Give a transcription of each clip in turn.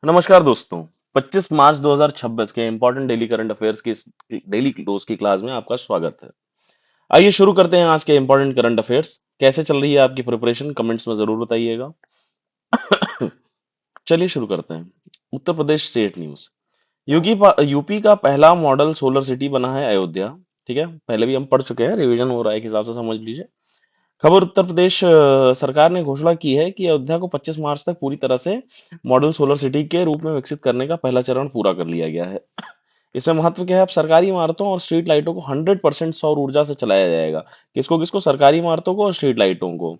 नमस्कार दोस्तों। 25 मार्च 2026 के इंपॉर्टेंट डेली करंट अफेयर्स की डेली डोज की क्लास में आपका स्वागत है। आइए शुरू करते हैं आज के इंपॉर्टेंट करंट अफेयर्स। कैसे चल रही है आपकी प्रिपरेशन, कमेंट्स में जरूर बताइएगा। चलिए शुरू करते हैं। Uttar Pradesh state news. UP का पहला मॉडल सोलर सिटी बना है अयोध्या। ठीक है, पहले भी हम पढ़ चुके हैं, रिवीजन हो रहा है, एक हिसाब से समझ लीजिए। खबर उत्तर प्रदेश सरकार ने घोषणा की है कि अयोध्या को 25 मार्च तक पूरी तरह से मॉडल सोलर सिटी के रूप में विकसित करने का पहला चरण पूरा कर लिया गया है। इसमें महत्व क्या है? अब सरकारी इमारतों और स्ट्रीट लाइटों को 100% सौर ऊर्जा से चलाया जाएगा। किसको किसको? सरकारी इमारतों को और स्ट्रीट लाइटों को।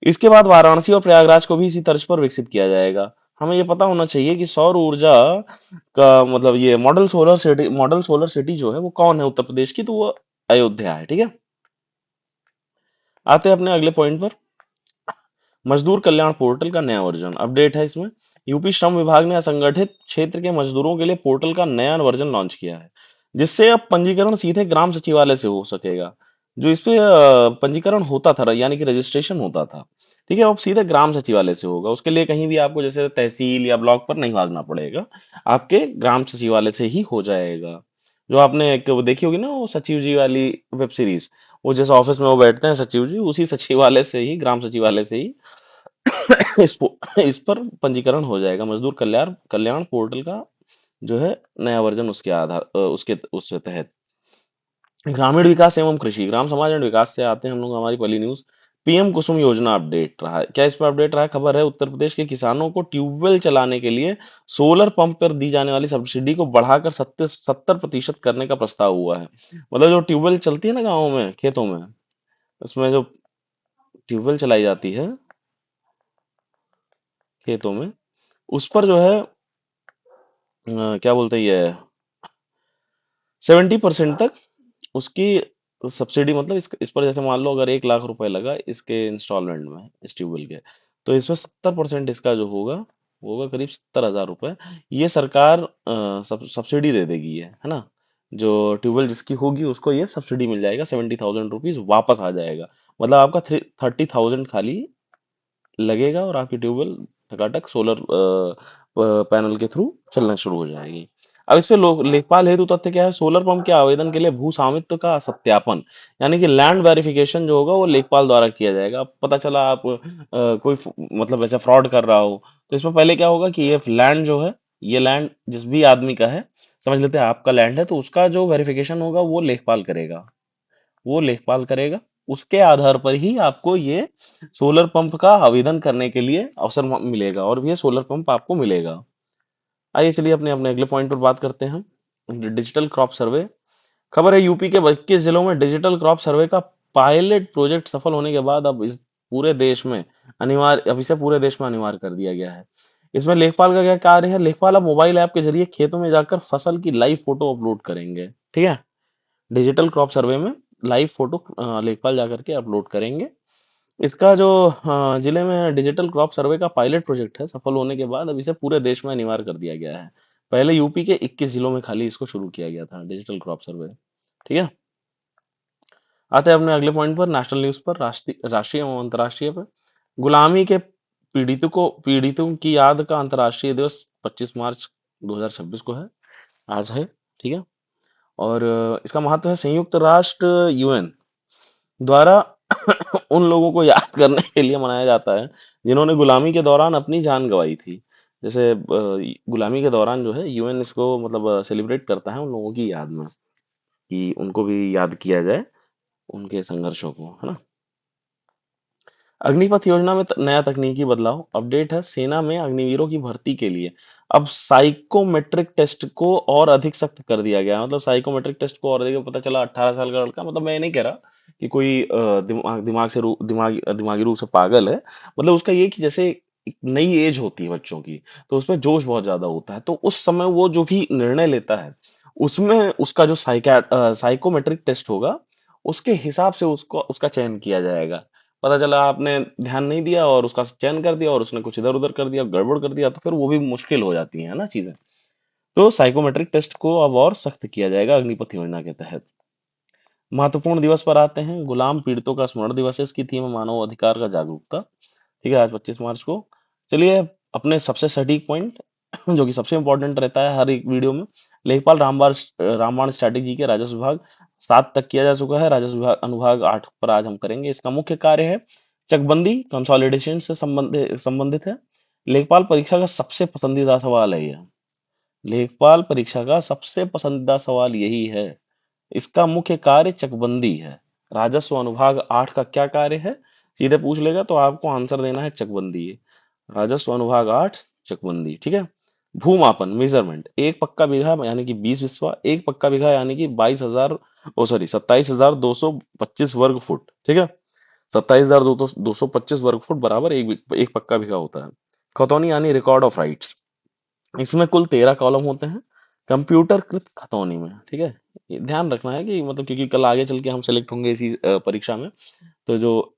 इसके बाद वाराणसी और प्रयागराज को भी इसी तर्ज पर विकसित किया जाएगा। हमें ये पता होना चाहिए कि सौर ऊर्जा का मतलब ये मॉडल सोलर सिटी जो है वो कौन है उत्तर प्रदेश की, तो वो अयोध्या है। ठीक है, आते हैं अपने अगले पॉइंट पर। मजदूर कल्याण पोर्टल का नया वर्जन अपडेट है इसमें। यूपी श्रम विभाग ने असंगठित क्षेत्र के मजदूरों के लिए पोर्टल का नया वर्जन लॉन्च किया है, जिससे अब पंजीकरण सीधे ग्राम सचिवालय से हो सकेगा। जो इस पे पंजीकरण होता था, यानी कि रजिस्ट्रेशन होता था, ठीक है, अब सीधे ग्राम सचिवालय से होगा। उसके लिए कहीं भी आपको जैसे तहसील या ब्लॉक पर नहीं भागना पड़ेगा, आपके ग्राम सचिवालय से ही हो जाएगा। जो आपने एक वो देखी होगी ना, वो सचिव जी वाली वेब सीरीज, वो जैसे ऑफिस में वो बैठते हैं सचिव जी, उसी सचिवालय से ही, ग्राम सचिवालय से ही इस पर पंजीकरण हो जाएगा। मजदूर कल्याण कल्याण पोर्टल का जो है नया वर्जन, उसके आधार उसके उसके तहत ग्रामीण विकास एवं कृषि, ग्राम समाज एवं विकास से आते हैं हम लोग। हमारी पहली न्यूज पीएम कुसुम योजना अपडेट रहा है। क्या इस पर अपडेट रहा है? खबर है उत्तर प्रदेश के किसानों को ट्यूबवेल चलाने के लिए सोलर पंप पर दी जाने वाली सब्सिडी को बढ़ाकर 70% करने का प्रस्ताव हुआ है। मतलब जो ट्यूबवेल चलती है ना गाँव में, खेतों में, उसमें जो ट्यूबवेल चलाई जाती है खेतों में, उस पर जो है क्या बोलते हैं ये 70% तक उसकी सब्सिडी। मतलब इस पर जैसे मान लो अगर 1 लाख रुपए लगा इसके इंस्टॉलमेंट में इस ट्यूबवेल के, तो इसमें 70% इसका जो होगा वो होगा करीब 70,000 रुपए। ये सरकार सब्सिडी दे देगी, है ना। जो ट्यूबवेल जिसकी होगी उसको ये सब्सिडी मिल जाएगा, 70,000 रुपीज वापस आ जाएगा। मतलब आपका 30,000 खाली लगेगा और आपकी ट्यूबवेल टकाटक सोलर पैनल के थ्रू चलना शुरू हो जाएगी। अब इस पे लेखपाल हेतु तथ्य क्या है? सोलर पंप के आवेदन के लिए भू स्वामित्व का सत्यापन, यानी कि लैंड वेरिफिकेशन जो होगा वो लेखपाल द्वारा किया जाएगा। अब पता चला आप मतलब ऐसा फ्रॉड कर रहा हो, तो इसमें पहले क्या होगा कि ये लैंड जो है, ये लैंड जिस भी आदमी का है, समझ लेते हैं आपका लैंड है, तो उसका जो वेरिफिकेशन होगा वो लेखपाल करेगा। उसके आधार पर ही आपको ये सोलर पंप का आवेदन करने के लिए अवसर मिलेगा और ये सोलर पंप आपको मिलेगा। आइए चलिए अपने अपने अगले पॉइंट पर बात करते हैं। Digital crop survey. खबर है यूपी के 21 जिलों में डिजिटल क्रॉप सर्वे का पायलट प्रोजेक्ट सफल होने के बाद अब इसे पूरे देश में अनिवार्य कर दिया गया है। इसमें लेखपाल का क्या कार्य है? लेखपाल अब मोबाइल ऐप के जरिए खेतों में जाकर फसल की लाइव फोटो अपलोड करेंगे। ठीक है, डिजिटल क्रॉप सर्वे में लाइव फोटो लेखपाल जाकर के अपलोड करेंगे। इसका जो जिले में डिजिटल क्रॉप सर्वे का पायलट प्रोजेक्ट है, सफल होने के बाद अब इसे पूरे देश में अनिवार्य कर दिया गया है। पहले यूपी के 21 जिलों में खाली इसको शुरू किया गया था, डिजिटल क्रॉप सर्वे। ठीक है, आते हैं अपने अगले पॉइंट पर, नेशनल न्यूज पर, राष्ट्रीय राष्ट्रीय एवं अंतर्राष्ट्रीय पर। गुलामी के पीड़ितों की याद का अंतर्राष्ट्रीय दिवस 25 मार्च 2026 को है, आज है। ठीक है, और इसका महत्व है संयुक्त राष्ट्र यूएन द्वारा उन लोगों को याद करने के लिए मनाया जाता है जिन्होंने गुलामी के दौरान अपनी जान गंवाई थी। जैसे गुलामी के दौरान जो है यूएन इसको मतलब सेलिब्रेट करता है उन लोगों की याद में, कि उनको भी याद किया जाए, उनके संघर्षों को, है ना। अग्निपथ योजना में नया तकनीकी बदलाव अपडेट है। सेना में अग्निवीरों की भर्ती के लिए अब साइकोमेट्रिक टेस्ट को और अधिक सख्त कर दिया गया है। मतलब साइकोमेट्रिक टेस्ट को और अधिक, पता चला 18 साल का लड़का, मतलब मैं ये नहीं कह रहा कि कोई दिमागी रूप से पागल है। मतलब उसका ये कि जैसे एक नई एज होती है बच्चों की, तो उसमें जोश बहुत ज्यादा होता है, तो उस समय वो जो भी निर्णय लेता है उसमें उसका जो साइकोमेट्रिक टेस्ट होगा उसके हिसाब से उसको उसका चयन किया जाएगा। पता चला आपने ध्यान नहीं दिया और उसका चयन कर दिया और उसने कुछ इधर उधर कर दिया, गड़बड़ कर दिया, तो फिर वो भी मुश्किल हो जाती है ना चीजें। तो साइकोमेट्रिक टेस्ट को अब और सख्त किया जाएगा अग्निपथ योजना के तहत। महत्वपूर्ण दिवस पर आते हैं। गुलाम पीड़ितों का स्मरण दिवस है, इसकी थीम है मानव अधिकार का जागरूकता। ठीक है, आज 25 मार्च को। चलिए अपने सबसे सटीक पॉइंट जो कि सबसे इंपॉर्टेंट रहता है हर एक वीडियो में। लेखपाल रामबाण स्ट्रैटेजी के राजस्व विभाग 7 तक किया जा चुका है, राजस्व विभाग अनुभाग 8 पर आज हम करेंगे। इसका मुख्य कार्य है चकबंदी, कंसोलिडेशन से संबंधित है। लेखपाल परीक्षा का सबसे पसंदीदा सवाल है यह। लेखपाल परीक्षा का सबसे पसंदीदा सवाल यही है। इसका मुख्य कार्य चकबंदी है। राजस्व अनुभाग 8 का क्या कार्य है, सीधे पूछ लेगा तो आपको आंसर देना है चकबंदी। राजस्व अनुभाग 8 चकबंदी, ठीक है। भूमापन मेजरमेंट, एक पक्का बीघा यानी कि 20 बिस्वा, एक पक्का बीघा यानी कि 22,000 27,225 वर्ग फुट, ठीक है। 27,225 वर्ग फुट बराबर एक पक्का बीघा होता है। खतौनी यानी रिकॉर्ड ऑफ राइट्स, इसमें कुल 13 कॉलम होते हैं कंप्यूटर कृत खतौनी में, ठीक है। ये ध्यान रखना है कि मतलब क्योंकि कल आगे चल के हम सेलेक्ट होंगे इसी परीक्षा में, तो जो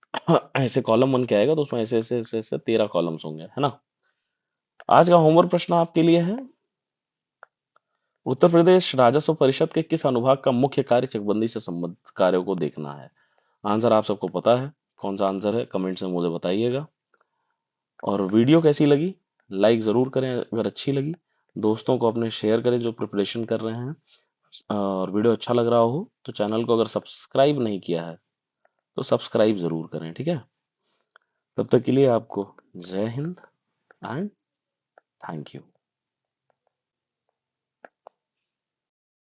ऐसे कॉलम बन के आएगा तो उसमें ऐसे ऐसे ऐसे ऐसे 13 कॉलम्स होंगे, है ना। आज का होमवर्क प्रश्न आपके लिए है, उत्तर प्रदेश राजस्व परिषद के किस अनुभाग का मुख्य कार्य चकबंदी से संबंधित कार्यों को देखना है। आंसर आप सबको पता है, कौन सा आंसर है कमेंट्स में मुझे बताइएगा। और वीडियो कैसी लगी, लाइक ज़रूर करें अगर अच्छी लगी, दोस्तों को अपने शेयर करें जो प्रिपरेशन कर रहे हैं। और वीडियो अच्छा लग रहा हो तो चैनल को अगर सब्सक्राइब नहीं किया है तो सब्सक्राइब ज़रूर करें, ठीक है। तब तक के लिए आपको जय हिंद एंड थैंक यू।